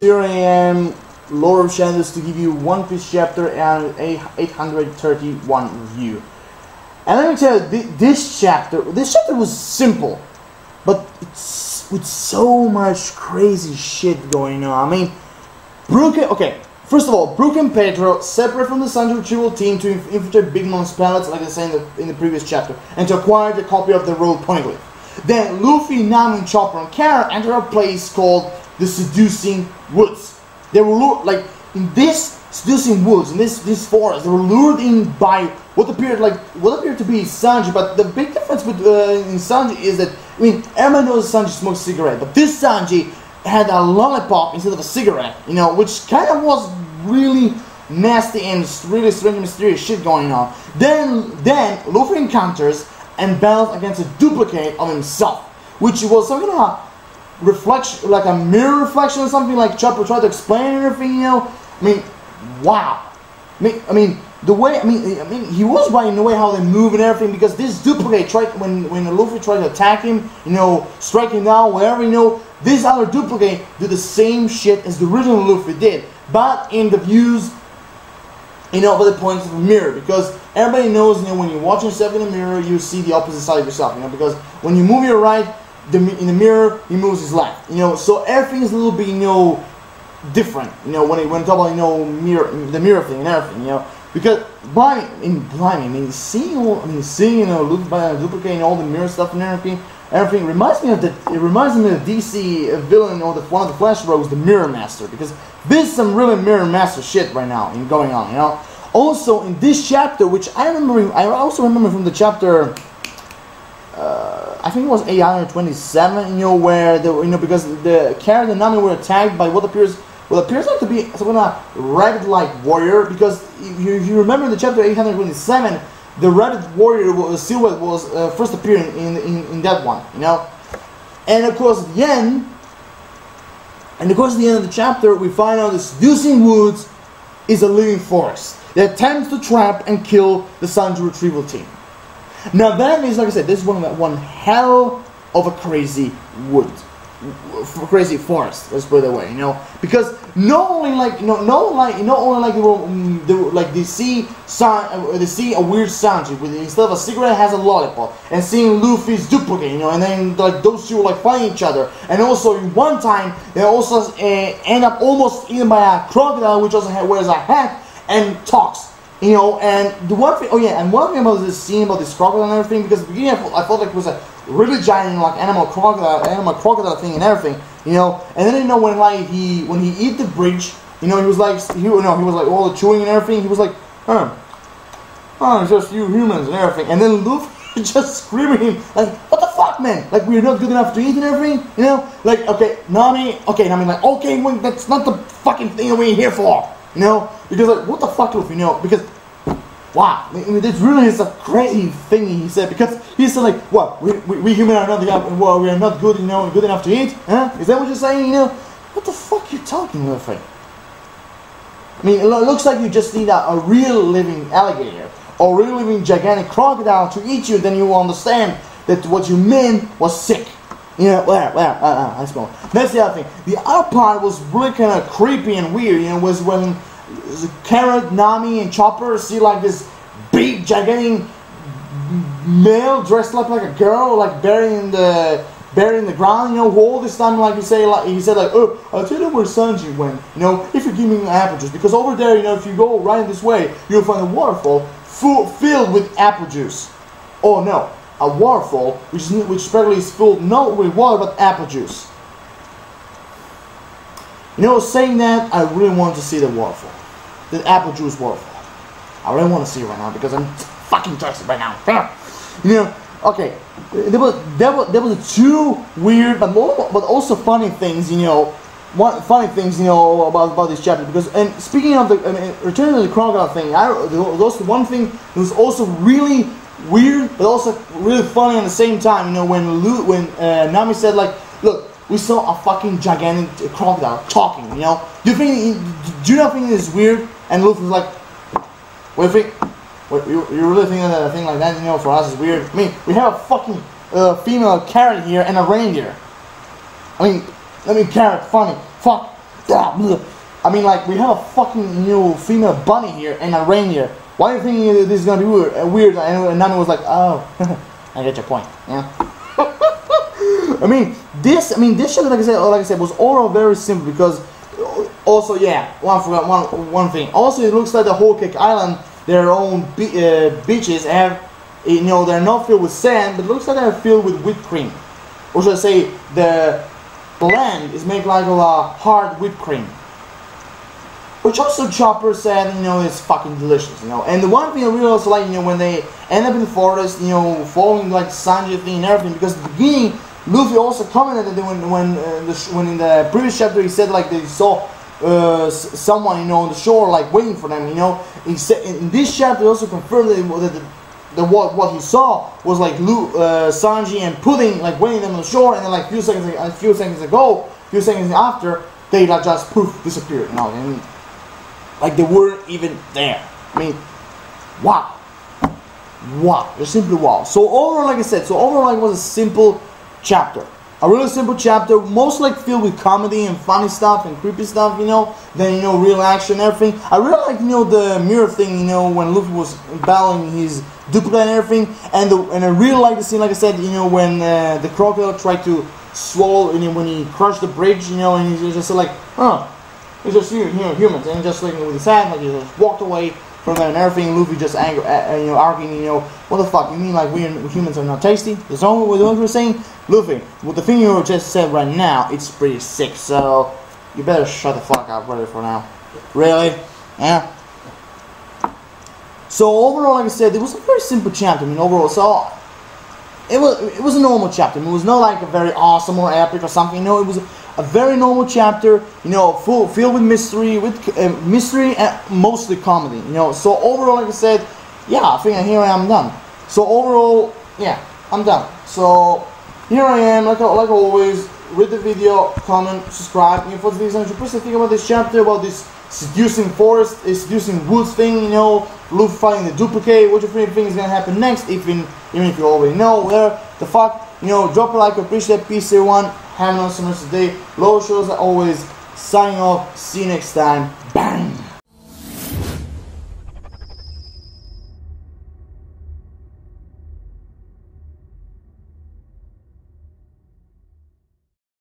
Here I am, Lord of Shadows, to give you One Piece chapter and a 831 review. And let me tell you, this chapter was simple, but it's with so much crazy shit going on. I mean, first of all, Brook and Pedro separate from the Sanji retrieval team to infiltrate Big Mom's palace, like I said in the previous chapter, and to acquire the copy of the Royal Poneglyph. Then Luffy, Nami, Chopper, and Kara enter a place called the Seducing Woods. They were lured, like in this Seducing Woods, in this forest, they were lured in by what appeared to be Sanji. But the big difference with in Sanji is that, I mean, everyone knows Sanji smokes a cigarette, but this Sanji had a lollipop instead of a cigarette, you know, which kind of was really nasty and really strange and mysterious shit going on. Then Luffy encounters and battles against a duplicate of himself, which was some kind of reflection, like a mirror reflection or something, like Chopper tried to explain everything, you know. I mean, wow. I mean, the way, I mean, he was right in the way how they move and everything, because this duplicate tried, when Luffy tried to attack him, you know, strike him down, whatever, you know, this other duplicate did the same shit as the original Luffy did, but in the views, you know, by the points of a mirror, because everybody knows, you know, when you watch yourself in the mirror, you see the opposite side of yourself, you know, because when you move your right, in the mirror, he moves his left, you know, so everything is a little bit, you know, different, you know, when talk about, you know, the mirror thing and everything, you know, because seeing, you know, Luffy by a duplicate and all the mirror stuff and everything reminds me of the DC villain, or one of the Flash Rogues, the Mirror Master, because this is some really Mirror Master shit right now going on, you know. Also in this chapter, which I also remember from the chapter, I think it was 827, you know, where because the Kara and Nami were attacked by what appears like to be some kind of rabbit-like warrior, because if you remember in the chapter 827, the rabbit warrior silhouette was first appearing in that one, you know. And of course, at the end of the chapter, we find out the Seducing Woods is a living forest that attempts to trap and kill the Sanji retrieval team. Now that is, like I said, this is one hell of a crazy crazy forest. Let's put it that way, you know, because not only they see a weird Sanji with, instead of a cigarette, has a lollipop, and seeing Luffy's duplicate, you know, and then like those two like fighting each other, and also in one time they also end up almost eaten by a crocodile, which also wears a hat and talks. You know, and one thing about this scene about this crocodile and everything, because at the beginning I thought like it was a really giant like animal crocodile thing and everything, you know, and then, you know, when he eat the bridge, you know, he was like all the chewing and everything, he was like, it's just you humans and everything, and then Luffy just screaming like, what the fuck, man, like, we're not good enough to eat and everything, you know, like, Nami, like, okay, well, that's not the fucking thing that we're here for. You know, because like, what the fuck, Luffy, you know, because, wow, I mean, this really is a crazy thing he said, because he said like, what, we human are not we are not good, you know, good enough to eat, huh? Is that what you're saying, you know? What the fuck you talking, Luffy? I mean, it looks like you just need a real living alligator, or real living gigantic crocodile to eat you, then you will understand that what you meant was sick. You know, let's go. That's the other thing. The other part was really kind of creepy and weird, you know, was when Carrot, Nami, and Chopper see like this big, gigantic male dressed up like a girl, like buried in the ground, you know, who all this time, like he said, like, oh, I'll tell you where Sanji went, you know, if you give me apple juice, because over there, you know, if you go right this way, you'll find a waterfall filled with apple juice. Oh no. A waterfall, which apparently is filled not with water but apple juice. You know, saying that, I really want to see the waterfall, the apple juice waterfall. I really want to see it right now because I'm fucking thirsty right now. You know, okay, there was two weird but also funny things, you know. About this chapter, because, and speaking of returning to the crocodile thing, one thing that was also really weird but also really funny at the same time, you know, when Nami said like, look, we saw a fucking gigantic crocodile talking, you know, do you not think this is weird? And Luffy was like, what do you think? What, you really think that a thing like that, you know, for us is weird? I mean, we have a fucking female carrot here and a reindeer. I mean, carrot, funny, fuck. I mean, like, we have a fucking female bunny here and a reindeer. Why do you think this is gonna be weird? And Nami was like, oh, I get your point. Yeah. I mean, this shot, like I said, was overall very simple because. Also, yeah, one thing. Also, it looks like the whole Cake Island, their own beaches have, they're not filled with sand, but it looks like they're filled with whipped cream. Or should I say, the land is made like a hard whipped cream. Which also Chopper said, is fucking delicious, And the one thing I really also like, when they end up in the forest, following like Sanji thing and everything, because at the beginning, Luffy also commented that when in the previous chapter he said like they saw someone on the shore like waiting for them. He said in this chapter he also confirmed that what he saw was like Sanji and Pudding like waiting them on the shore, and then like a few seconds after they like just poof disappeared. And like they weren't even there. I mean, wow, just simply wow. So overall, like I said, it was a simple chapter. A really simple chapter, most like filled with comedy and funny stuff and creepy stuff, then real action and everything. I really like the mirror thing, when Luffy was battling his duplicate and everything, and I really like the scene, like I said, when the crocodile tried to swallow, when he crushed the bridge, and he just said like, it's just humans, and just like with his hand, like he just walked away from that and everything. Luffy just arguing, what the fuck, you mean like we humans are not tasty? That's all what we're saying? Luffy, with the thing you just said right now, it's pretty sick, so you better shut the fuck up right for now. Really? Yeah? So overall, like I said, it was a very simple chapter, overall, so it was a normal chapter. It was not like a very awesome or epic or something, it was a very normal chapter, filled with mystery, and mostly comedy, So overall, like I said, yeah, I think here I am done. So overall, yeah, I'm done. So here I am, like always. Read the video, comment, subscribe. For the videos, please think about this chapter, about this seducing forest, seducing woods thing. Luffy fighting the duplicate. What do you think is gonna happen next? Even if you already know, where the fuck. Drop a like, appreciate, peace everyone. Have an awesome rest of the day. Low shows are always signing off. See you next time. Bang!